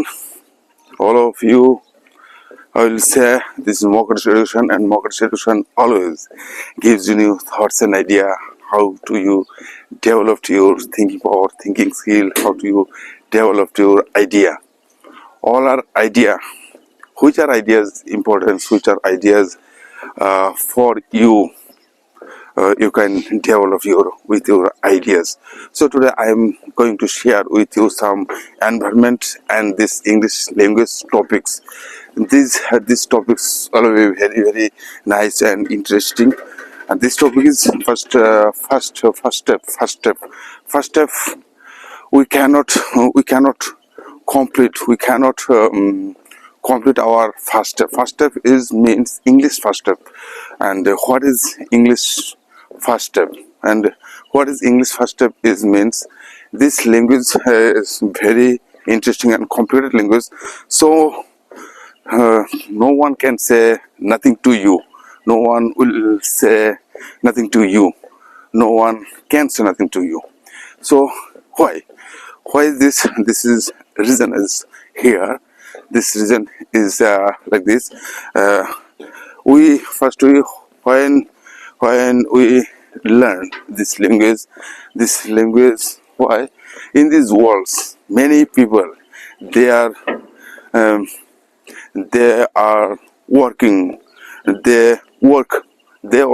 everyone, all of you. I will say this is Mokash Education, and Mokash Education always gives you new thoughts and idea. How do you develop your thinking power, thinking skill? How do you develop your idea? All are idea. Which are ideas important? Which are ideas for you? You can develop with your ideas. So today I am going to share with you some environment and this English language topics. These topics are very nice and interesting. And this topic is first step. First step. We cannot complete our first step. First step means English first step. And what is English first step? And what is English first step means this language is very interesting and complicated language. So no one can say nothing to you. No one will say nothing to you. No one can say nothing to you. So why is this? This is reason is here. This reason is like this. When we learn this language, why in these worlds many people they are working, they work, they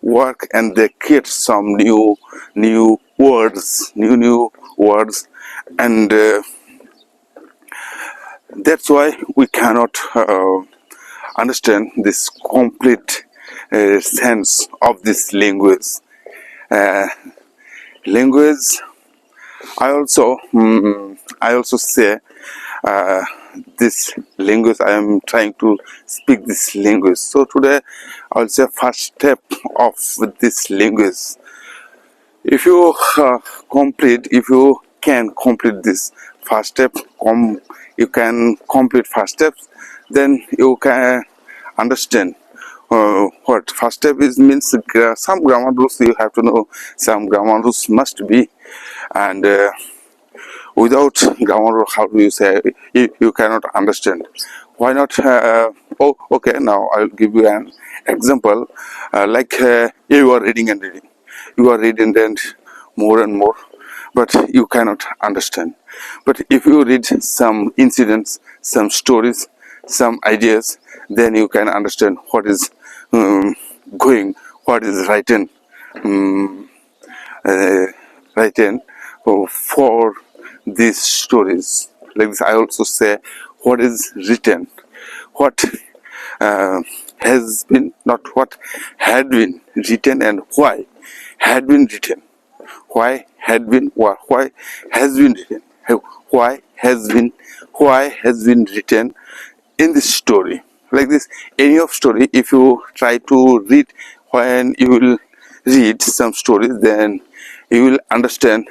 work and they create some new words, and that's why we cannot understand this complete sense of this language. I also say this language. I am trying to speak this language. So today I'll say first step of this language. If you can complete this first step, you can complete first steps, then you can understand what first step means. Some grammar rules you have to know. Some grammar rules must be, and without grammar rule, how do you say you cannot understand? Why not? Okay. Now I'll give you an example. You are reading and reading. You are reading and more, but you cannot understand. But if you read some incidents, some stories, some ideas, then you can understand what is what is written for these stories. Like this, I also say what is written, what has been, not what had been written, and why had been written. Why has been written? Why has been written in this story? Like this, any of story, if you try to read, when you will read some stories, then you will understand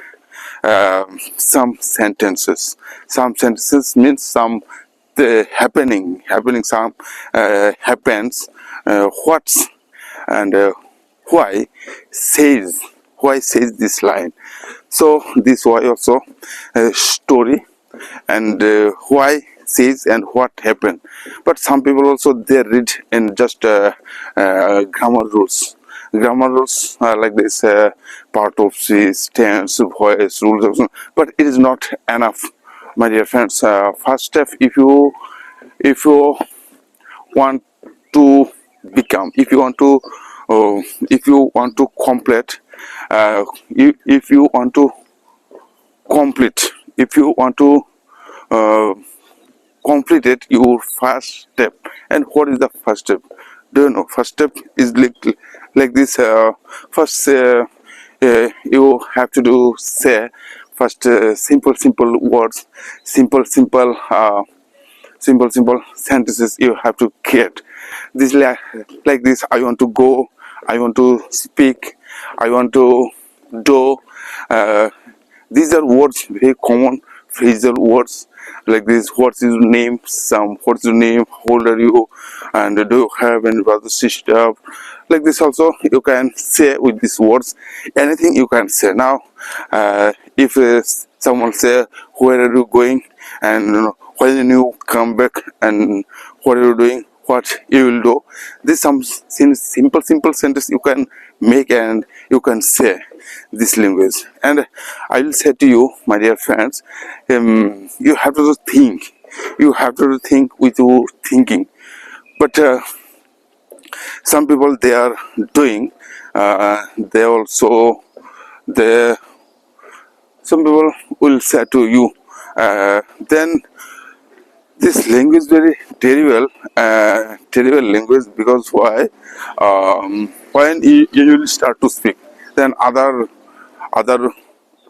some sentences. Some sentences means some happening. Some happens. What and why says this line. So this why also story, and why says and what happened. But some people also they read in just grammar rules. Grammar rules are like this, part of speech, tense, voice, rules, but it is not enough, my dear friends. First step, if you want to become, if you want to complete, if you want to complete it, your first step. And what is the first step? Do you know? First step is like this. First, you have to do say first simple words, simple sentences you have to create. This like this. I want to go. I want to speak. I want to do. These are words very common phrasal words like this. What's your name? What's your name? How old are you? And do you have any brother, sister? Like this also you can say with these words. Anything you can say. Now, if someone say, where are you going? And when you come back, and what are you doing? What you will do? This some simple sentence you can make, and you can say this language. And I will say to you, my dear friends, you have to think. You have to think with your thinking. But some people they are doing. They also they some people will say to you, then this language very terrible, terrible language, because why? When you will start to speak, then other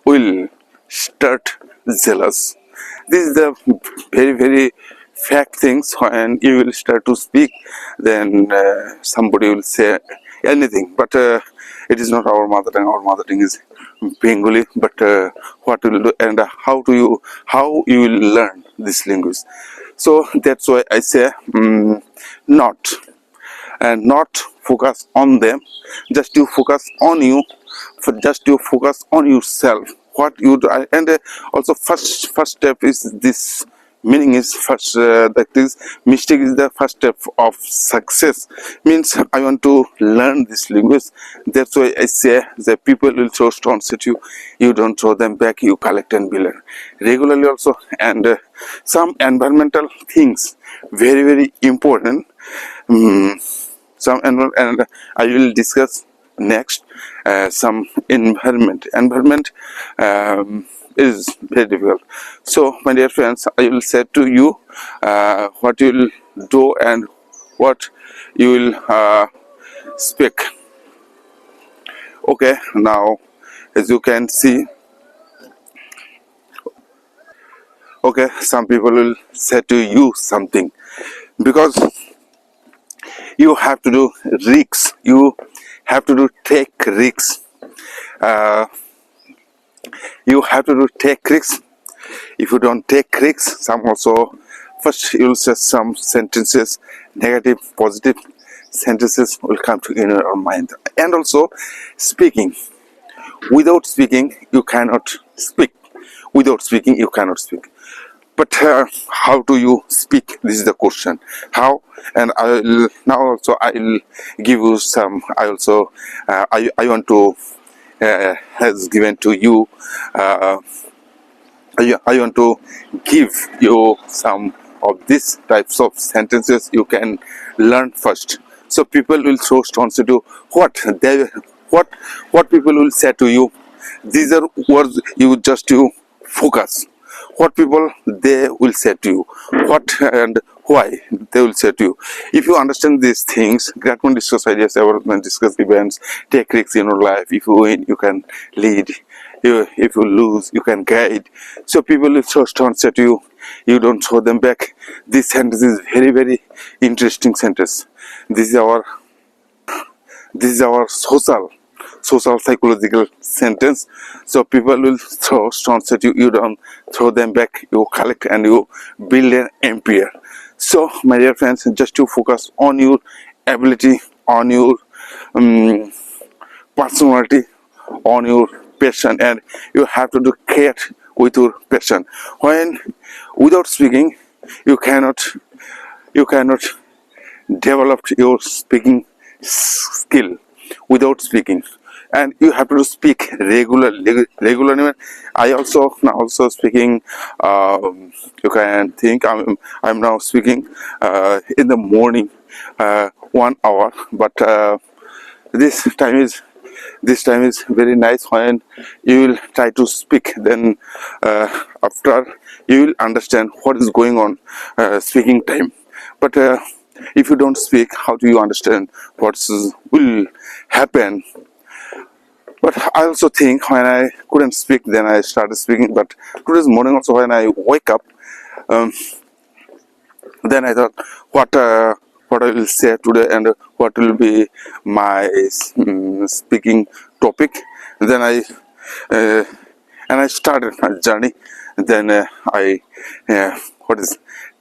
will start jealous. This is the very fact things. When you will start to speak, then somebody will say anything, but it is not our mother tongue. Our mother tongue is Bengali. But what will do, and how you will learn this language? So that's why I say, not and not focus on them, just you focus on you, just you focus on yourself, what you do. And also first step is this. Meaning is first, that is, mistake is the first step of success. Means I want to learn this language. That's why I say the people will throw stones at you, you don't throw them back, you collect and be learn regularly also. And some environmental things, very important. Some and I will discuss next. Some environment is very difficult. So my dear friends, I will say to you what you will do and what you will speak. Okay, now as you can see, okay, some people will say to you something, because you have to do risks, you have to do take risks. You have to do take risks. If you don't take risks, some also, first you will say some sentences, negative, positive sentences will come to in your mind. And also speaking. Without speaking, you cannot speak. Without speaking, you cannot speak. But how do you speak? This is the question. How? And I will now also I will give you some. I also I want to has given to you. I want to give you some of these types of sentences you can learn first. So people will throw stones at you. What people will say to you? These are words you focus. What people they will say to you, what and why they will say to you. If you understand these things, Gratman discuss ideas, development, discuss events, take risks in your life. If you win, you can lead. If you lose, you can guide. So people will throw stones at you, you don't throw them back. This sentence is very interesting sentence. This is our social psychological sentence. So people will throw stones at you, you don't throw them back, you collect and you build an empire. So my dear friends, just to focus on your ability, on your personality, on your passion, and you have to do care with your passion. When without speaking, you cannot develop your speaking skill without speaking. And you have to speak regularly. I also now speaking. You can think I'm now speaking in the morning, 1 hour. But this time is very nice. When you will try to speak, then after you will understand what is going on speaking time. But if you don't speak, how do you understand what will happen? But I also think when I couldn't speak, then I started speaking. But today's morning also, when I wake up, then I thought what I will say today and what will be my speaking topic. Then I and I started my journey. Then I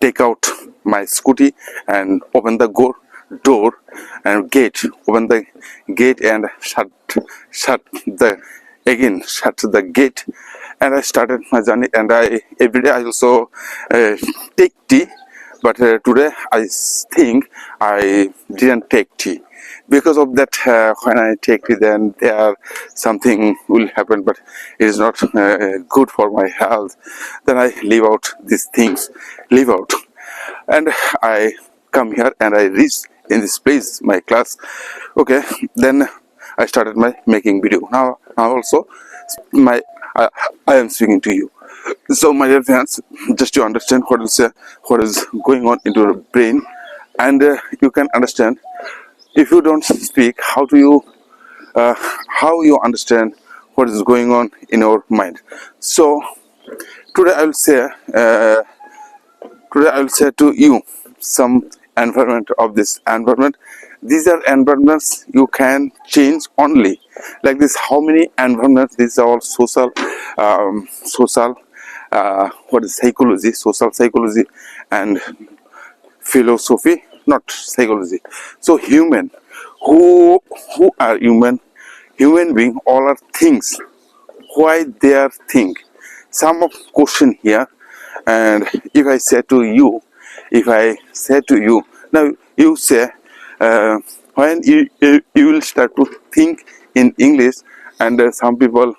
take out my scooty and open the door and gate. Open the gate and shut the gate. And I started my journey. And I every day I also take tea. But today I think I didn't take tea. Because of that, when I take tea, then there something will happen, but it is not good for my health. Then I leave out these things, leave out, and I come here and I reach in this place my class. Okay, then I started my making video. Now also my I am speaking to you. So my dear friends, just to understand what is going on into your brain, and you can understand. If you don't speak, how you understand what is going on in your mind? So today I will say to you some environment of this environment. These are environments you can change only like this. How many environments? These are all social what is psychology, social psychology, and philosophy, not psychology. So human, who are human being, all are things. Why they are thing? Some of question here. And if I say to you now, you say when you will start to think in English, and some people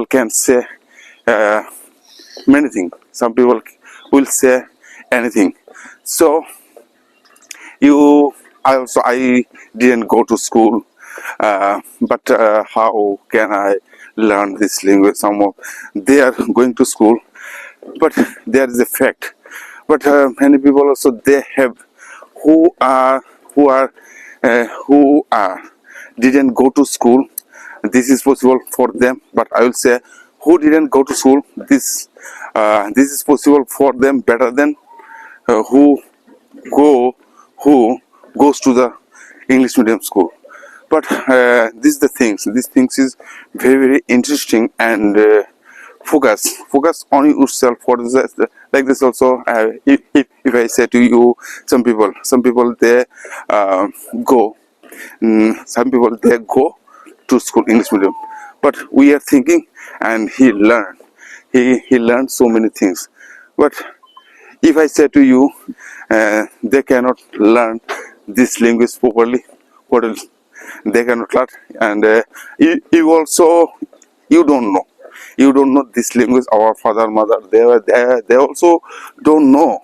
can say many things. Some people will say anything. So I didn't go to school, but how can I learn this language? Some of they are going to school, but there is a fact. But many people also they have who didn't go to school. This is possible for them, but I will say who didn't go to school. This is possible for them better than who goes to the English medium school. But these things is very very interesting, and focus on yourself. What is that? Like this also, if I say to you, some people they go some people they go to school English medium, but we are thinking, and he learned so many things. But if I say to you, they cannot learn this language properly, what else? They cannot learn, and you also you don't know this language. Our father, mother, they also don't know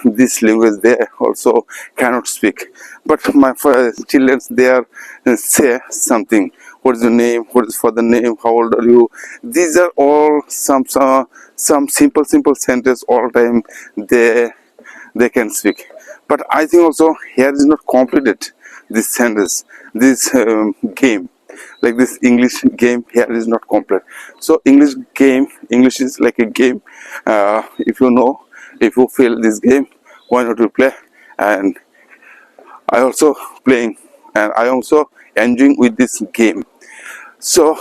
this language. They also cannot speak. But my children, they are say something. What is your name? What is father name? How old are you? These are all some simple sentence. All time they can speak. But I think also here is not completed this sentence, this game. Like this English game here is not complete. So English is like a game. If you feel this game, why not you play? And I also playing, and I also enjoying with this game. So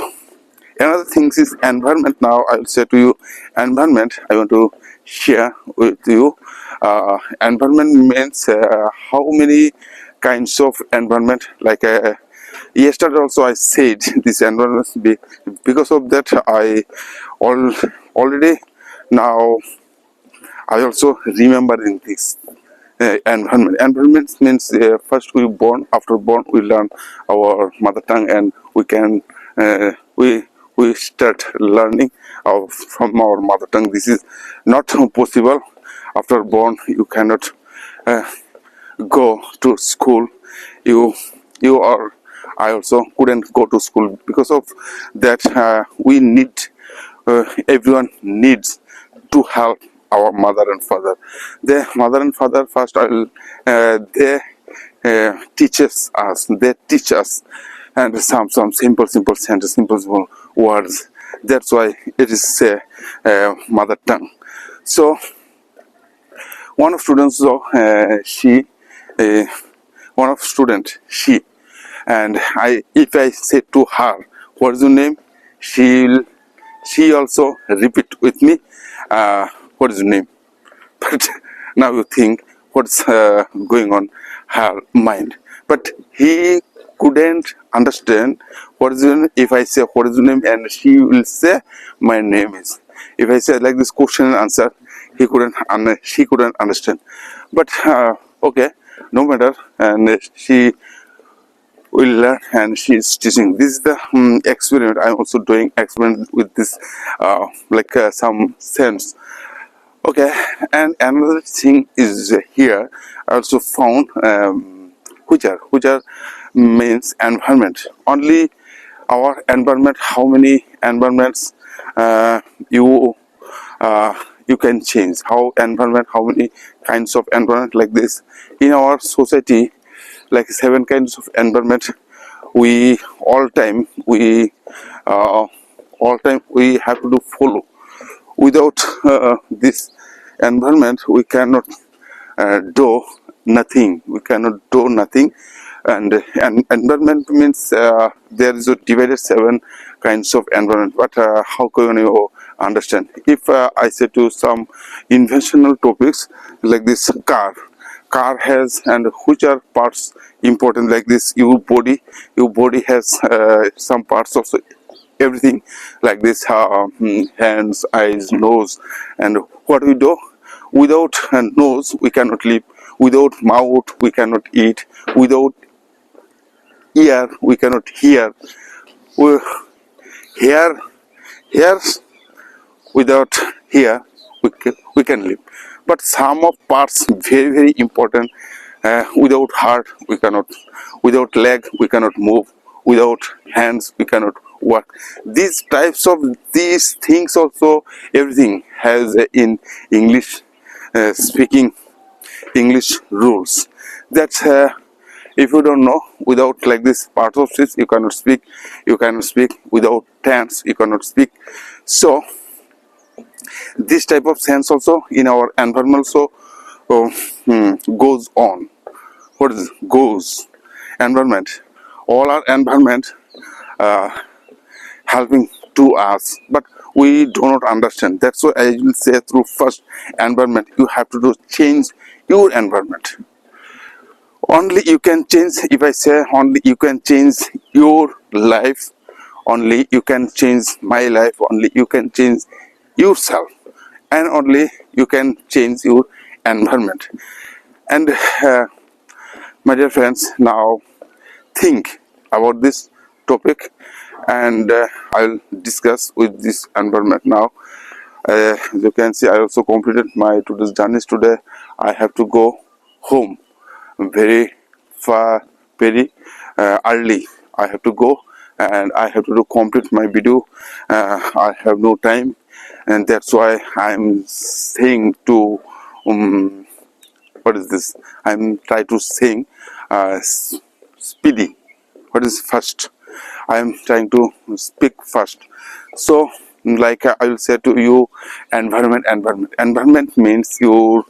another thing is environment. Now I will say to you, environment I want to share with you. Environment means how many kinds of environment. Like yesterday also I said this environment because of that I already now I also remembering this environment. Environment means first we born. After born we learn our mother tongue, and we can we start learning from our mother tongue. This is not possible after born. You cannot go to school. You are I also couldn't go to school. Because of that, we need everyone needs to help our mother and father. The mother and father first they teaches us. They teach us, and some simple sentences, simple words. That's why it is mother tongue. So one of students, one of student, she, and if I say to her, what is your name? she also repeat with me, what is your name? But now you think what's going on her mind. But he couldn't understand what is your name. If I say what is your name, and she will say my name is. If I say like this question and answer, she couldn't understand. But okay, no matter, and she will learn, and she is teaching. This is the experiment. I'm also doing experiment with this, some sense. Okay, and another thing is here. I also found which are means environment. Only our environment. How many environments you you can change? How environment? How many kinds of environment like this in our society? Like 7 kinds of environment. We all time we have to follow. Without this environment, we cannot do nothing. We cannot do nothing. And environment means there is a divided 7 kinds of environment. But how can you understand? If I say to some inventional topics like this car has, and which are parts important like this, your body has some parts of everything like this, hands, eyes, nose. And what we do, without nose we cannot live, without mouth we cannot eat, without ear we cannot hear, hair without hair we can live. But some of parts very important. Without heart we cannot, without leg we cannot move, without hands we cannot work. These types of these things also everything has in English speaking English rules. That if you don't know, without like this parts of speech you cannot speak, without hands you cannot speak. So this type of sense also in our environment also goes on. What is goes environment? All our environment helping to us, but we do not understand. That's why I will say through first environment you have to do change your environment. Only you can change. If I say only you can change your life, only you can change my life, only you can change yourself, and only you can change your environment. And my dear friends, now think about this topic, and I'll discuss with this environment now. As you can see, I also completed my today's journeys. Today I have to go home very far, very early. I have to go, and I have to do complete my video. I have no time, and that's why I'm saying to what is this? I'm trying to sing speedy. What is first? I am trying to speak first. So, like I will say to you, environment. Environment means your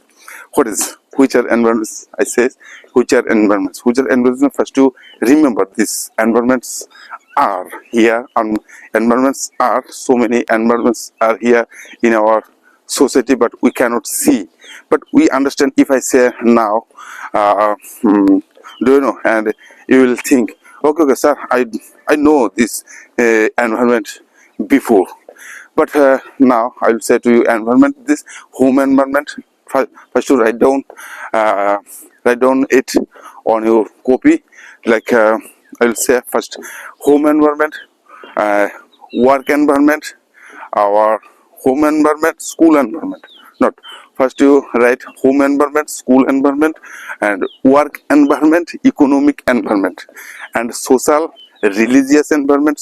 what is which are environments. I say which are environments. Which are environments. First, to remember this environments are here, and environments are so many environments are here in our society, but we cannot see. But we understand. If I say now, do you know? And you will think, okay, sir, I know this environment before, but now I will say to you, environment, this home environment. First to write down it on your copy. Like I will say first, home environment, work environment, our home environment, school environment. Not first you write home environment, school environment, and work environment, economic environment, and social religious environment,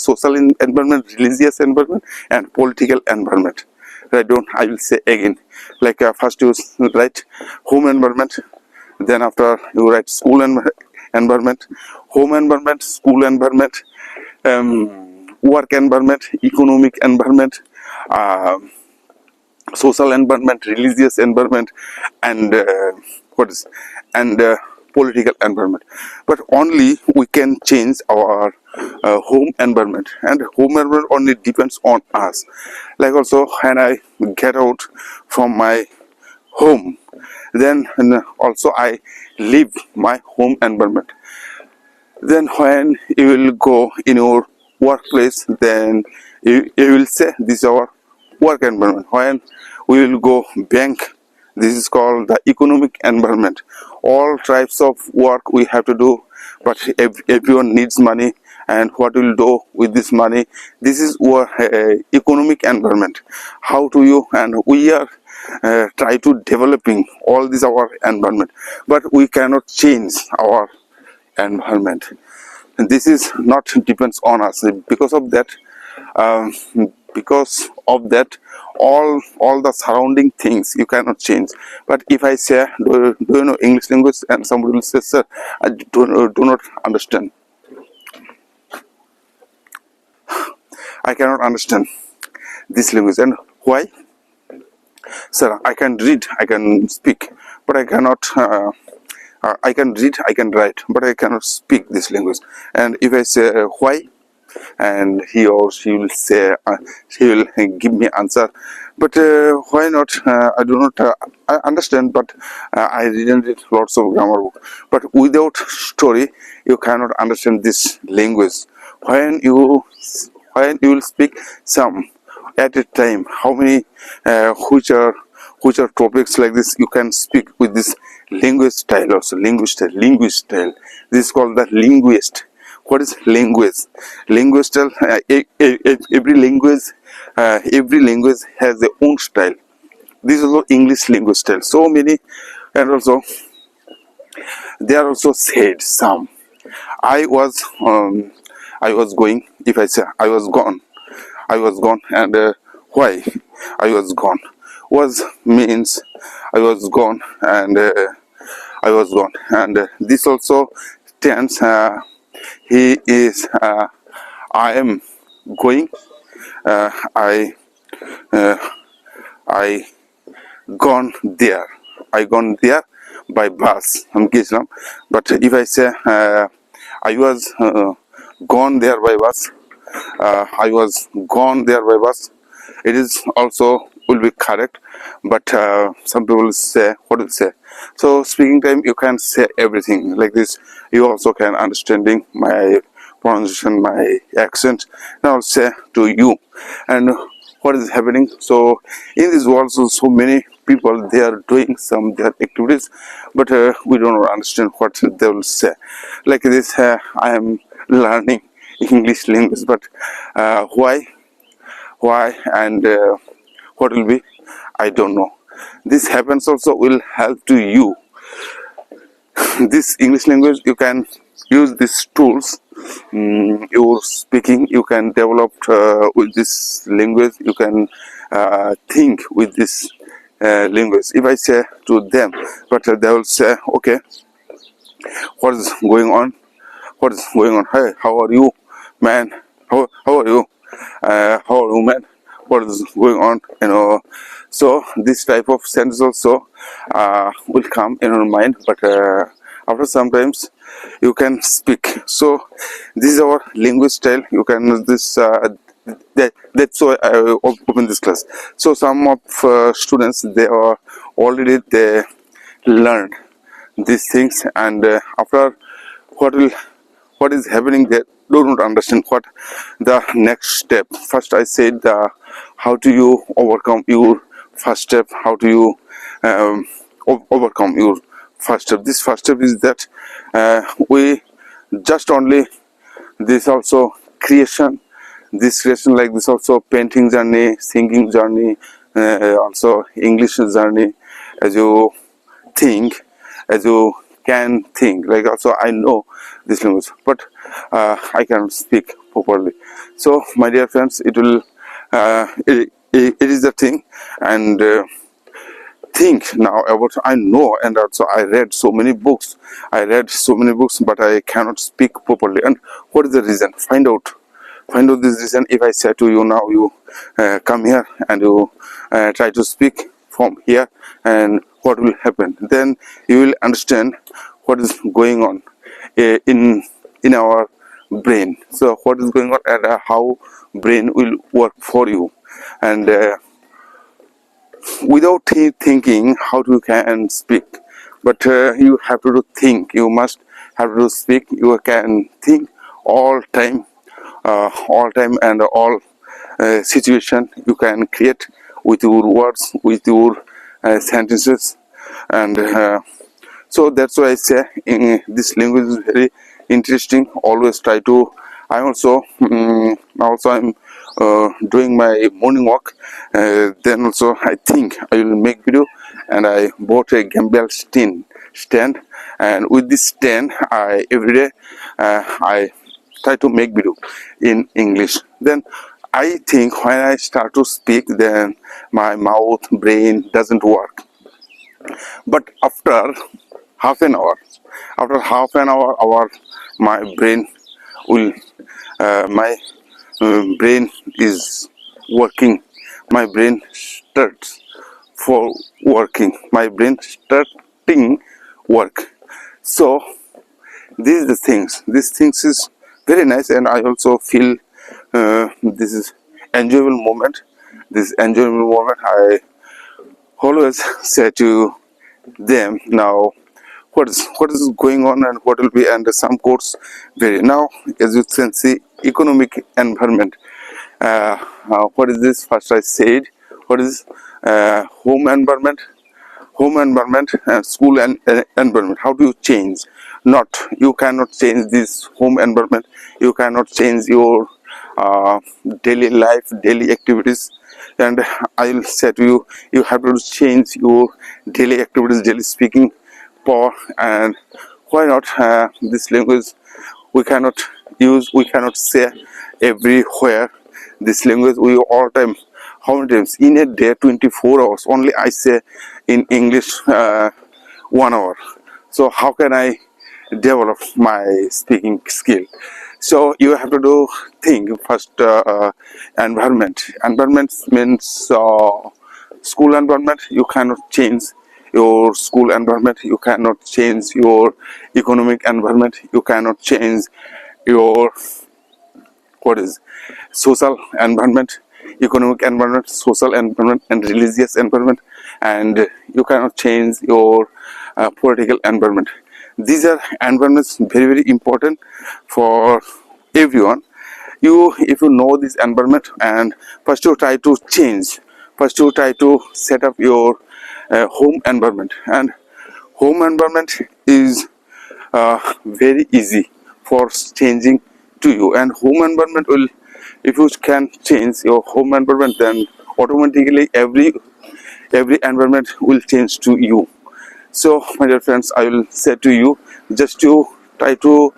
religious environment, and political environment. Write down. I will say again. Like first you write home environment, then after you write school environment, home environment, school environment, work environment, economic environment, social environment, religious environment, and political environment. But only we can change our home environment, and home environment only depends on us. Like also when I get out from my home, then also I leave my home environment. Then when you will go in your workplace, then you will say this is our work environment. When we will go bank, this is called the economic environment. All types of work we have to do, but everyone needs money, and what we'll do with this money, this is our economic environment. How do you, and we are try to developing all this our environment, but we cannot change our environment, and this is not depends on us. Because of that, um, all the surrounding things you cannot change. But if I say, do you know English language, and somebody will say, sir, I do not understand, I cannot understand this language. And why? Sir, I can read, I can speak, but I cannot I can read, I can write, but I cannot speak this language. And if I say why, and he or she will say, she will give me answer, but why not? I do not I understand, but I didn't read lots of grammar book. But without story, you cannot understand this language. When you will speak some at a time, how many which are topics like this you can speak with this language style. Also language style, this is called the linguist. What is language? Language style, every language has their own style. This is also English language style, so many. And also they are also said some. I was going, if I say I was gone, and why I was gone was means I was gone, and this also tense. He is, I am going, I gone there, by bus, but if I say I was gone there by bus, it is also will be correct. But some people will say, what will say? So speaking time, you can say everything like this. You also can understanding my pronunciation, my accent, and I'll say to you and what is happening. So in this world, so many people, they are doing some their activities, but we don't understand what they will say. Like this, I am learning English language, but why and what will be, I don't know. This happens also will help to you. This English language, you can use these tools. Your speaking, you can develop with this language. You can think with this language. If I say to them, but they will say, okay, what is going on? Hey, how are you, man? How are you? How are you, man? What is going on? So this type of sentence also will come in your mind, but after sometimes you can speak. So this is our language style. You can this that's why I open this class. So some of students, they are already they learned these things, and after what is happening, they do not understand what the next step. First I said how do you overcome your first step, how do you overcome your first step. This first step is that we just only this also creation, like this also painting journey, singing journey, also English journey, as you think, as you can think. Like also I know this language, but I cannot speak properly. So my dear friends, it will it is the thing. And think now about, I know, and also I read so many books, but I cannot speak properly. And what is the reason? Find out this reason. If I say to you now, you come here and you try to speak from here, and what will happen, then you will understand what is going on in our brain. So what is going on and how brain will work for you, and without thinking how you can speak, but you have to think, you must have to speak. You can think all time and all situation you can create with your words, with your sentences, and so that's why I say this language is very interesting. Always try to. I'm doing my morning walk. Then also I think I will make video, and I bought a gimbal stand, and with this stand, I every day I try to make video in English. Then I think when I start to speak, then my mouth, brain doesn't work. But half an hour, after half an hour, my brain will, my brain is working. My brain starts for working. My brain starting work. So these are the things. These things is very nice, and I also feel this is enjoyable moment. This enjoyable moment I always say to them. Now what is going on and what will be, and some courts vary. Now as you can see, economic environment, what is this? First I said, what is home environment, school and environment. How do you change? Not, you cannot change this home environment, you cannot change your uh, daily life, daily activities, and I will say to you, you have to change your daily activities, daily speaking power. And why not this language we cannot use, we cannot say everywhere. This language we all time, how many times in a day? 24 hours only I say in English 1 hour. So how can I develop my speaking skill? So you have to do think first. Environment means school environment. You cannot change your school environment, you cannot change your economic environment, you cannot change your what is social environment, economic environment, social environment, and religious environment, and you cannot change your political environment. These are environments very very important for everyone. You, if you know this environment, and first you try to change, first you try to set up your home environment. And home environment is very easy for changing to you. And home environment will, if you can change your home environment, then automatically every environment will change to you. So my dear friends, I will say to you, just to try to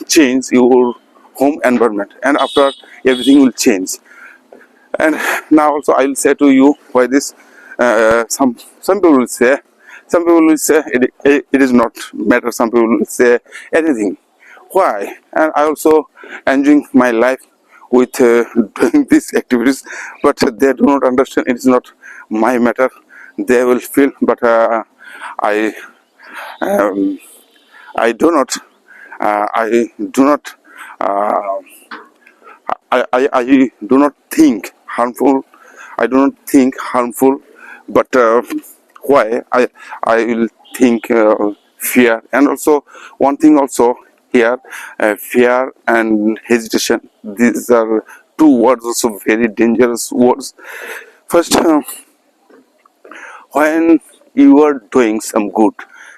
change your home environment, and after everything will change. And now also I will say to you why this. Some people will say, it is not matter. Some people will say anything. Why? And I also enjoying my life with doing these activities, but they do not understand. It is not my matter. They will feel, but I um, I do not. Uh, I do not think harmful. I do not think harmful, but why I will think fear. And also one thing also here, fear and hesitation. These are two words, also very dangerous words. First, when you are doing some good,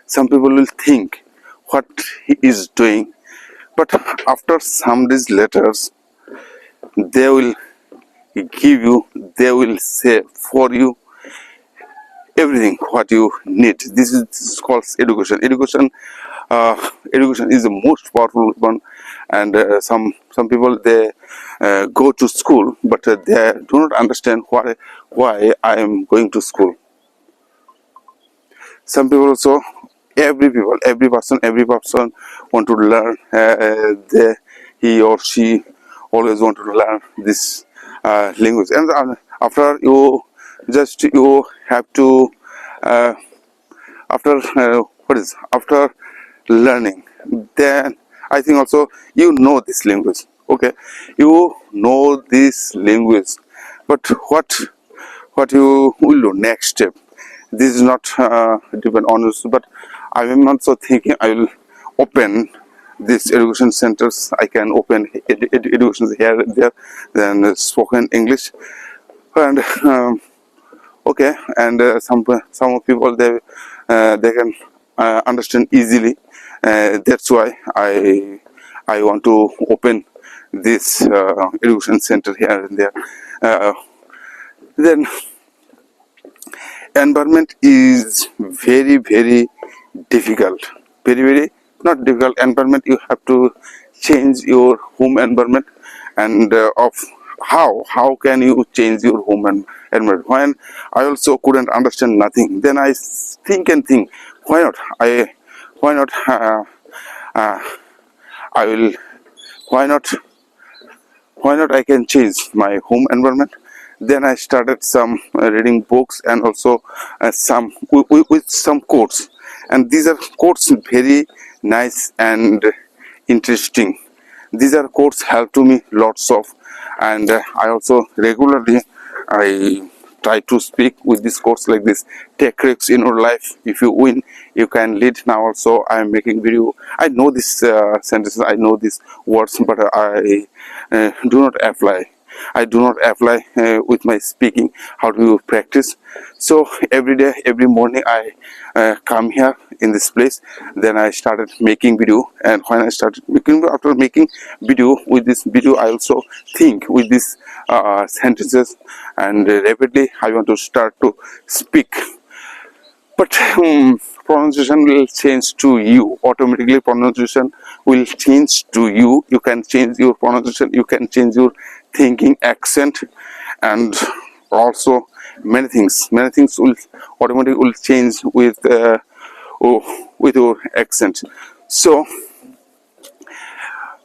some people will think what he is doing, but after some days later, they will give you, they will say for you everything what you need. This is called education. Education is the most powerful one. And some people, they go to school, but they do not understand why I am going to school. Some people also, every person want to learn. He or she always want to learn this language. And after you have to after what is after learning, then I think also you know this language. Okay, you know this language, but what you will do next step? This is not depend on us, but I am also thinking I will open this education centers. I can open education here and there, then spoken English, and okay, and some people they can understand easily. That's why I want to open this education center here and there. Then environment is very difficult, very not difficult environment. You have to change your home environment, and of how can you change your home environment? When I also couldn't understand nothing, then I think and think, why not why not uh, I will why not I can change my home environment. Then I started some reading books, and also some with some quotes, and these are quotes very nice and interesting. These are quotes help to me lots of, and I also regularly I try to speak with these quotes like this: take risks in your life, if you win you can lead. Now also I am making video, I know these sentences, I know these words, but I do not apply. I do not apply with my speaking. How do you practice? So every day, every morning, I come here in this place. Then I started making video, and when I started making, after making video, with this video, I also think with these sentences, and rapidly I want to start to speak. But pronunciation will change to you automatically. Pronunciation will change to you. You can change your pronunciation, you can change your thinking, accent, and also many things will automatically will change with your accent. So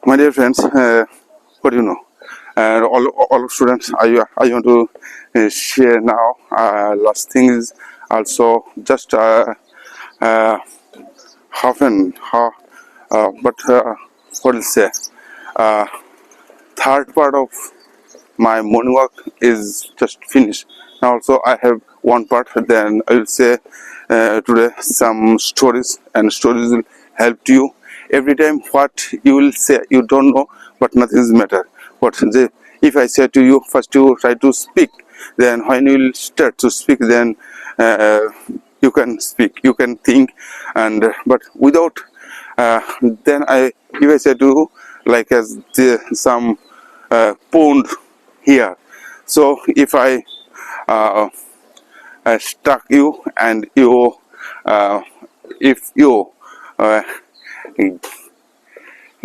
my dear friends, what do you know, and all students, I want to share now. Last thing is also just half and half, but what will say, third part of my morning walk is just finished. Now also I have one part, then I will say today some stories, and stories will help you every time. What you will say you don't know, but nothing is matter. If I say to you, first you try to speak, then when you will start to speak, then you can speak, you can think, and but without then if I say to you, like as some pond here, so if I stuck you, and you if you uh,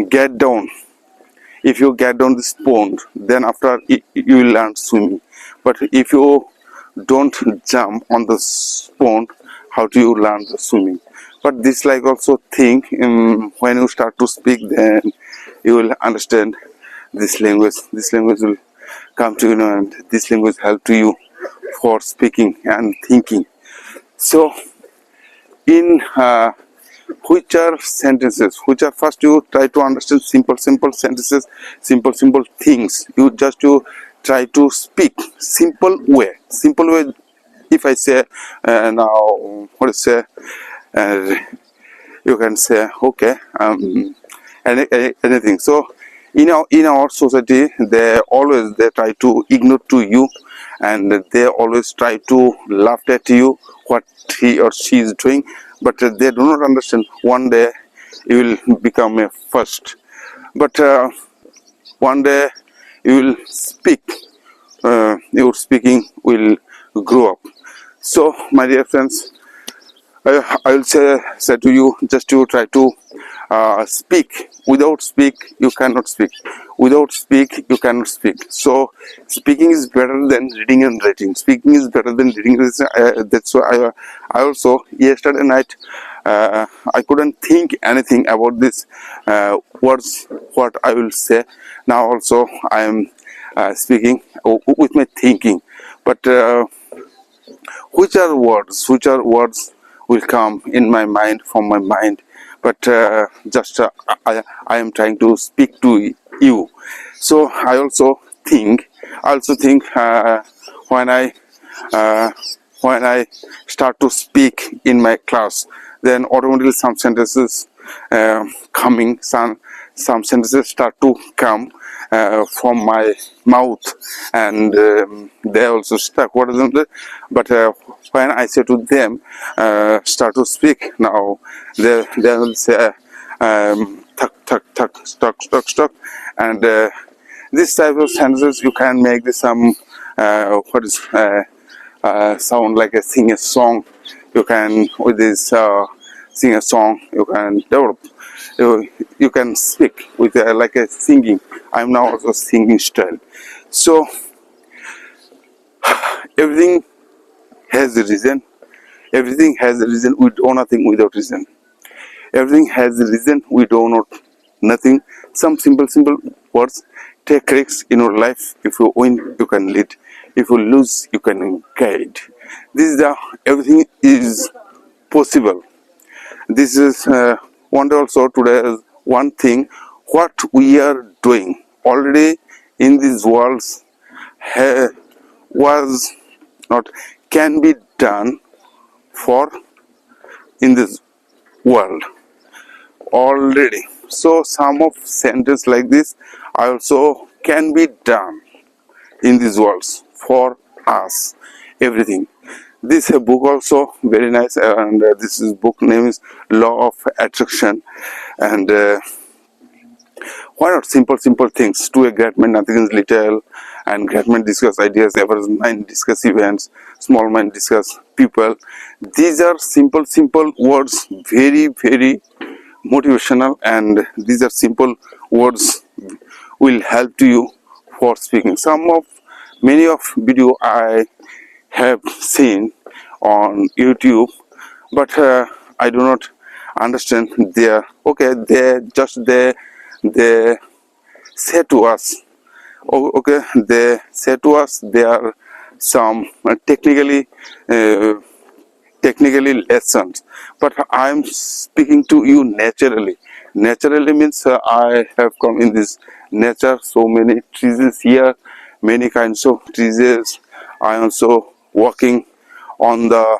get down, if you get down this pond, then after you will learn swimming. But if you don't jump on the pond, how do you learn the swimming? But this like also think, when you start to speak, then you will understand this language. This language will come to you, and this language help to you for speaking and thinking. So in which are sentences, which are, first you try to understand simple sentences, simple things. You try to speak simple way. If I say now, what to say, uh, you can say okay, anything. So in our society, they try to ignore to you, and they always try to laugh at you what he or she is doing, but they do not understand one day you will become a first, but one day you will speak, your speaking will grow up. So my dear friends, I will say to you, just to try to speak. Without speak you cannot speak, without speak you cannot speak. So speaking is better than reading and writing. Speaking is better than reading. That's why I also yesterday night I couldn't think anything about this words what I will say. Now also I am speaking with my thinking, but which are words will come in my mind, from my mind, but just I am trying to speak to you. So I also think when I uh, when I start to speak in my class, then automatically some sentences coming, some sentences start to come from my mouth, and they also stuck. What is it? But when I say to them, start to speak now, they will say tuck tuck tuck stuck, and this type of sentences you can make this some sound like a sing a song. You can with this sing a song. You can develop. You can speak with like a singing. I'm now also singing style. So everything has a reason. Everything has a reason. We do nothing without reason. Everything has a reason. We do not nothing. Some simple words. Take risks in your life. If you win, you can lead. If you lose, you can guide. This is the everything is possible. This is wonder also today one thing. What we are doing already in these worlds was not can be done for in this world already. So some of sentence like this also can be done in these worlds for us. Everything. This book also very nice, and this is book name is Law of Attraction, and why not simple things? To a great man, nothing is little, and great men discuss ideas, average mind discuss events, small mind discuss people. These are simple words, very motivational, and these are simple words will help to you for speaking. Many of video I have seen on YouTube, but I do not understand their okay. They say to us, okay, they say to us there are some technically lessons, but I am speaking to you naturally. Naturally means I have come in this nature, so many trees here, many kinds of trees. I am also walking on the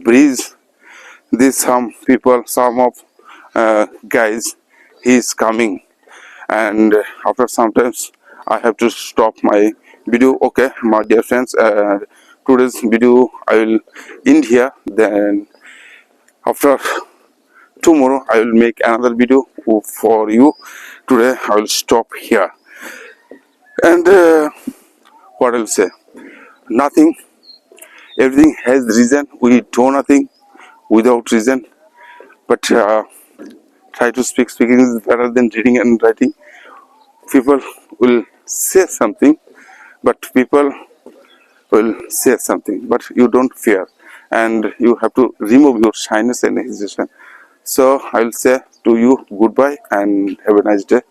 breeze. This some people, some of guys, he is coming, and after sometimes I have to stop my video. Okay, my dear friends, today's video I will end here. Then after tomorrow I will make another video for you. Today I will stop here, and what I'll say, nothing, everything has reason. We do nothing without reason, but try to speak. Speaking is better than reading and writing. People will say something, but you don't fear, and you have to remove your shyness and hesitation. So I will say to you goodbye and have a nice day.